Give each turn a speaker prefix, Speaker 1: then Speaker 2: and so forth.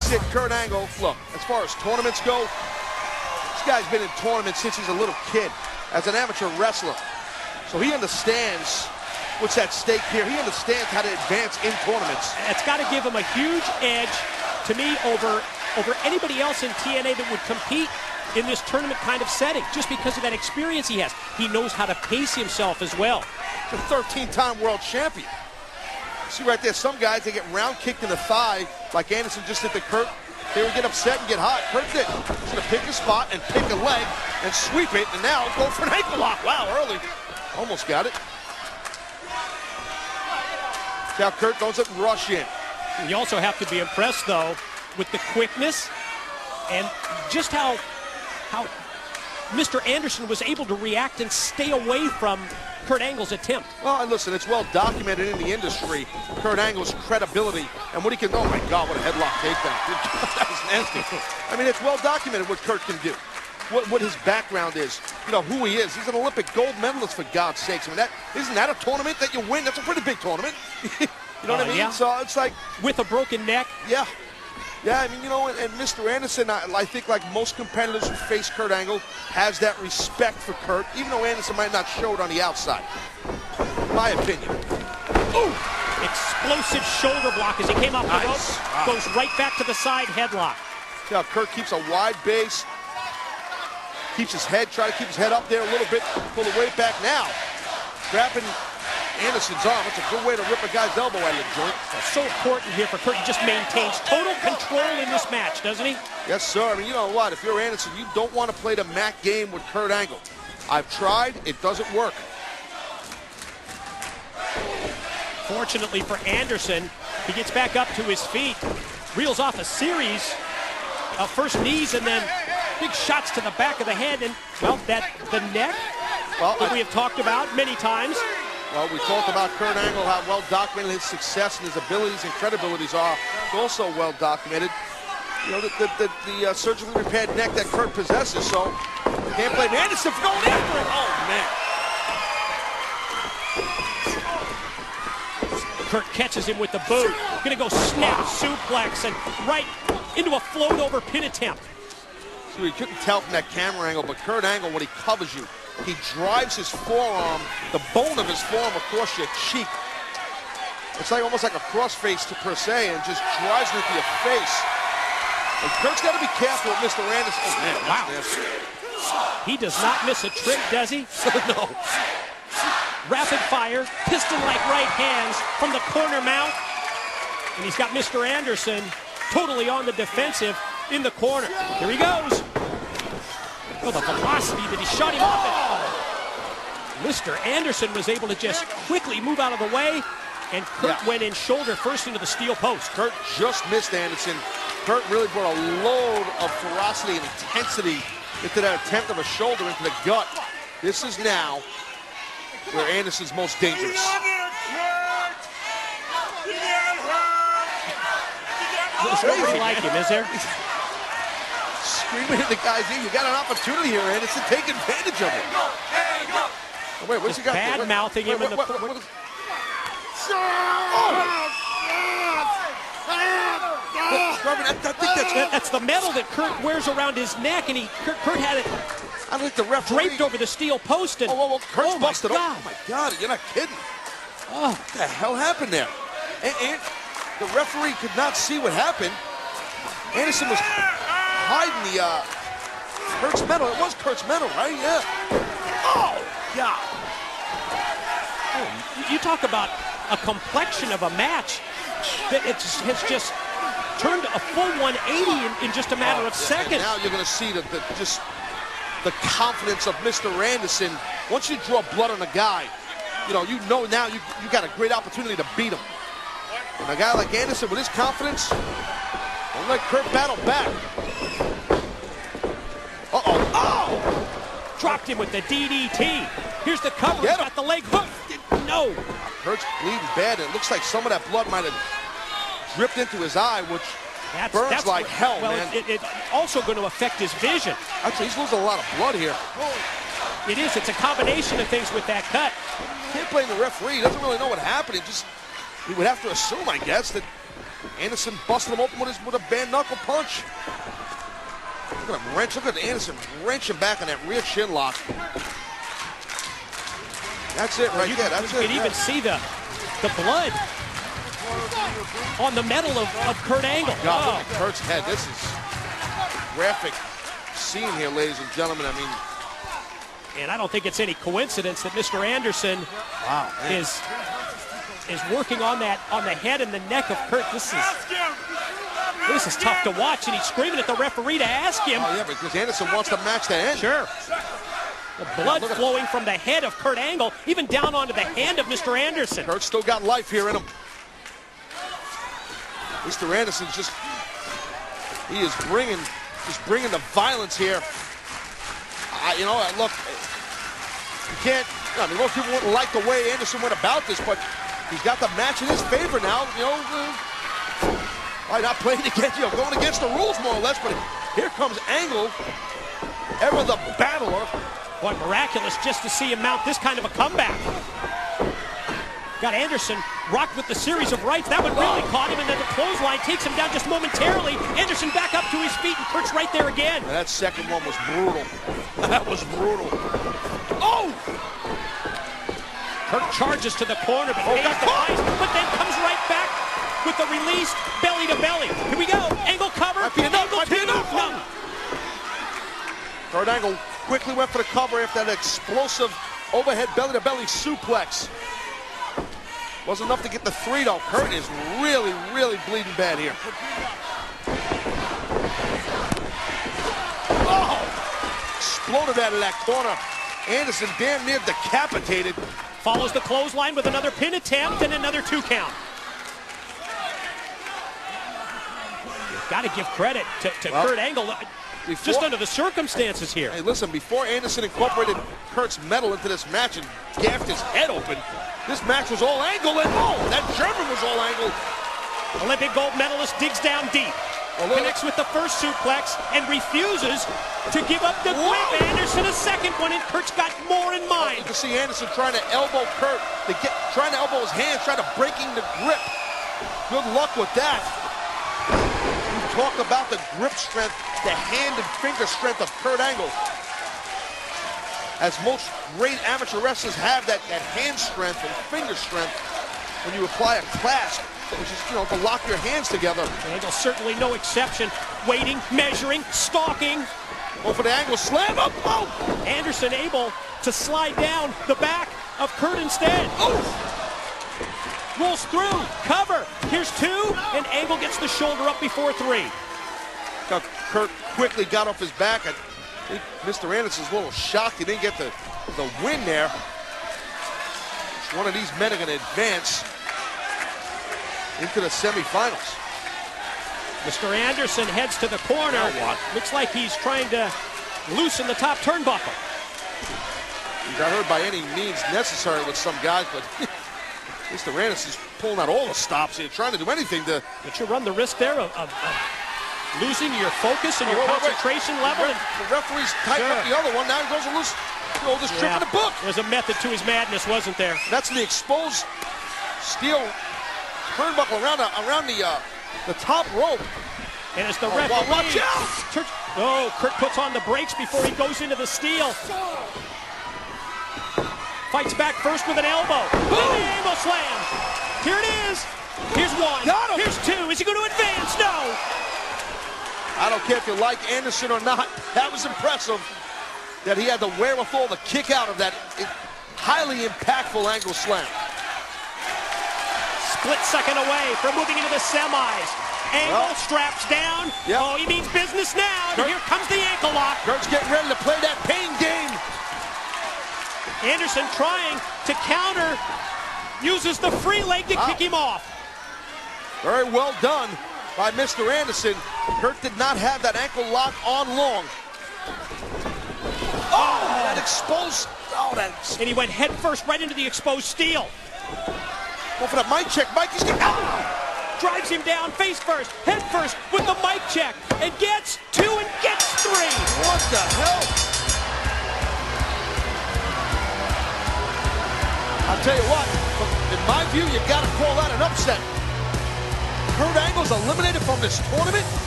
Speaker 1: is it, Kurt Angle. Look, as far as tournaments go, this guy's been in tournaments since he's a little kid as an amateur wrestler. So he understands what's at stake here. He understands how to advance in tournaments.
Speaker 2: It's got to give him a huge edge, to me, over anybody else in TNA that would compete in this tournament kind of setting, just because of that experience he has. He knows how to pace himself as well.
Speaker 1: He's a 13-time world champion. See right there, some guys, they get round kicked in the thigh, like Anderson just did to Kurt. They would get upset and get hot. Kurt did. He's going to pick a spot and pick a leg and sweep it, and now go for an ankle lock. Wow, early. Almost got it. Now Kurt doesn't rush in.
Speaker 2: You also have to be impressed, though, with the quickness and just how Mr. Anderson was able to react and stay away from Kurt Angle's attempt.
Speaker 1: Well, and listen, it's well documented in the industry, Kurt Angle's credibility and what he can, oh my God, what a headlock takedown. That was nasty. I mean, it's well documented what Kurt can do, what his background is, you know, who he is. He's an Olympic gold medalist, for God's sakes. I mean, isn't that a tournament that you win? That's a pretty big tournament. You know what I mean?
Speaker 2: Yeah.
Speaker 1: So it's like,
Speaker 2: with a broken neck.
Speaker 1: Yeah. Yeah, I mean, you know, and Mr. Anderson, I think like most competitors who face Kurt Angle, has that respect for Kurt, even though Anderson might not show it on the outside. My opinion.
Speaker 2: Ooh! Explosive shoulder block as he came off the rope.
Speaker 1: Wow.
Speaker 2: Goes right back to the side headlock.
Speaker 1: See how Kurt keeps a wide base, keeps his head, try to keep his head up there a little bit, pull the weight back now. Grabbing Anderson's arm. That's a good way to rip a guy's elbow out of the joint.
Speaker 2: That's so important here for Kurt. He just maintains total control in this match, doesn't he?
Speaker 1: Yes, sir. I mean, you know what? If you're Anderson, you don't want to play the mat game with Kurt Angle. I've tried. It doesn't work.
Speaker 2: Fortunately for Anderson, he gets back up to his feet, reels off a series of first knees and then big shots to the back of the head. And, well, the neck that we have talked about many times.
Speaker 1: Well, we talked about Kurt Angle, how well documented his success and his abilities and credibilities are. It's also well documented. You know, the surgically repaired neck that Kurt possesses, so you can't blame Anderson for going after it. Oh, man.
Speaker 2: Kurt catches him with the boot. Gonna go snap suplex and right into a float over pin attempt.
Speaker 1: So you couldn't tell from that camera angle, but Kurt Angle, when he covers you, he drives his forearm, the bone of his forearm across your cheek. It's like almost like a crossface per se, and just drives it into your face. And Kurt's got to be careful with Mr. Anderson. Oh, man,
Speaker 2: wow. He does not miss a trick, does he?
Speaker 1: No.
Speaker 2: Rapid fire, piston-like right hands from the corner mount. And he's got Mr. Anderson totally on the defensive in the corner. Here he goes. Oh, the velocity that he shot him off at. Mr. Anderson was able to just quickly move out of the way, and Kurt went in shoulder first into the steel post.
Speaker 1: Kurt just missed Anderson. Kurt really brought a load of ferocity and intensity into that attempt of a shoulder into the gut. This is now where Anderson's most dangerous.
Speaker 2: There's nobody like him, is there?
Speaker 1: Screaming at the guy's ear. You got an opportunity here, Anderson. Take advantage of it. Oh, wait, what's he got?
Speaker 2: Bad-mouthing him in the... That's the metal that Kurt wears around his neck, and Kurt had it
Speaker 1: I think the referee
Speaker 2: draped over the steel post. And,
Speaker 1: Kurt's busted.
Speaker 2: God.
Speaker 1: Oh, my God, you're not kidding. Oh, what the hell happened there? And the referee could not see what happened. Anderson was hiding the Kurt's medal. It was Kurt's medal, right? Yeah. Oh, God.
Speaker 2: Oh, you talk about a complexion of a match that has just turned a full 180 in just a matter of seconds.
Speaker 1: Now you're going to see just the confidence of Mr. Anderson. Once you draw blood on a guy, you know now you got a great opportunity to beat him. And a guy like Anderson with his confidence, don't let Kurt battle back. Uh-oh. Oh!
Speaker 2: Dropped him with the DDT. Here's the cover. He's got the leg hook. No.
Speaker 1: Kurt's bleeding bad. It looks like some of that blood might have dripped into his eye, which burns like hell, man.
Speaker 2: It's also going to affect his vision.
Speaker 1: Actually, he's losing a lot of blood here.
Speaker 2: It is. It's a combination of things with that cut.
Speaker 1: Can't blame the referee. He doesn't really know what happened. He would have to assume, I guess, that Anderson busting him open with a bare knuckle punch. Look at him wrench. Look at Anderson wrenching back on that rear shin lock. That's it right there. That's it.
Speaker 2: You can even see the blood on the metal of Kurt Angle.
Speaker 1: God, look at Kurt's head. This is graphic scene here, ladies and gentlemen. I mean,
Speaker 2: and I don't think it's any coincidence that Mr. Anderson is working on the head and the neck of Kurt. This is tough to watch, and he's screaming at the referee to ask him.
Speaker 1: Oh yeah, because Anderson wants the match to end.
Speaker 2: Sure. The blood flowing from the head of Kurt Angle, even down onto the hand of Mr. Anderson.
Speaker 1: Kurt's still got life here in him. Mr. Anderson's just bringing the violence here. You know, look, you can't. I mean, most people wouldn't like the way Anderson went about this, but he's got the match in his favor now. You know, not playing against, going against the rules more or less. But here comes Angle, ever the battler.
Speaker 2: What miraculous just to see him mount this kind of a comeback. Got Anderson rocked with the series of rights. That one really caught him, and then the clothesline takes him down just momentarily. Anderson back up to his feet, and Kurt's right there again.
Speaker 1: And that second one was brutal. That was brutal. Oh!
Speaker 2: Kurt charges to the corner, but pays the price, but then comes right back with the release, belly to belly. Here we go. Angle cover.
Speaker 1: Might be enough.
Speaker 2: Angle
Speaker 1: Might be enough.
Speaker 2: No.
Speaker 1: Kurt Angle quickly went for the cover after that explosive overhead belly-to-belly suplex. Wasn't enough to get the 3, though. Kurt is really, really bleeding bad here. Oh! Exploded out of that corner. Anderson damn near decapitated.
Speaker 2: Follows the clothesline with another pin attempt and another 2 count. You've got to give credit to Kurt Angle. Just under the circumstances here.
Speaker 1: Hey, listen, before Anderson incorporated Kurt's metal into this match and gaffed his head open, this match was all Angle, and that German was all Angle.
Speaker 2: Olympic gold medalist digs down deep, connects with the first suplex, and refuses to give up the grip. Anderson a second one, and Kurt's got more in mind.
Speaker 1: You can see Anderson trying to elbow Kurt, trying to elbow his hands, trying to breaking the grip. Good luck with that. Talk about the grip strength, the hand and finger strength of Kurt Angle. As most great amateur wrestlers have that hand strength and finger strength when you apply a clasp, which is, to lock your hands together.
Speaker 2: Angle certainly no exception. Waiting, measuring, stalking.
Speaker 1: Go for the Angle slam up. Oh!
Speaker 2: Anderson able to slide down the back of Kurt instead.
Speaker 1: Oh!
Speaker 2: Rolls through, cover. Here's 2, and Angle gets the shoulder up before 3.
Speaker 1: Now, Kurt quickly got off his back. I think Mr. Anderson's a little shocked he didn't get the win there. One of these men are going to advance into the semifinals.
Speaker 2: Mr. Anderson heads to the corner. Looks like he's trying to loosen the top turnbuckle.
Speaker 1: He got hurt by any means necessary with some guys, but Mr. Anderson's pulling out all the stops here, trying to do anything to...
Speaker 2: But you run the risk there of losing your focus and your concentration level.
Speaker 1: The referee's tightened up the other one. Now he goes and lose the oldest trick in the book.
Speaker 2: There's a method to his madness, wasn't there?
Speaker 1: That's the exposed steel turnbuckle around the top rope.
Speaker 2: And as the referee...
Speaker 1: Watch out!
Speaker 2: Kurt puts on the brakes before he goes into the steel. Fights back first with an elbow. Boom! Angle slam. Here it is. Here's 1.
Speaker 1: Got him.
Speaker 2: Here's 2. Is he going to advance? No.
Speaker 1: I don't care if you like Anderson or not. That was impressive that he had the wherewithal to kick out of that highly impactful Angle slam.
Speaker 2: Split second away from moving into the semis. Angle straps down.
Speaker 1: Yep.
Speaker 2: Oh, he means business now. And here comes the ankle lock.
Speaker 1: Kurt's getting ready to play that pain game.
Speaker 2: Anderson trying to counter, uses the free leg to kick him off.
Speaker 1: Very well done by Mr. Anderson. Kurt did not have that ankle lock on long. Oh, that exposed. Oh,
Speaker 2: and he went head first right into the exposed steel.
Speaker 1: Go for that mic check. Mike is getting out.
Speaker 2: Drives him down face first, head first with the mic check, and gets 2 and gets 3.
Speaker 1: What the hell? I'll tell you what, in my view, you got to call that an upset. Kurt Angle's a eliminated from this tournament?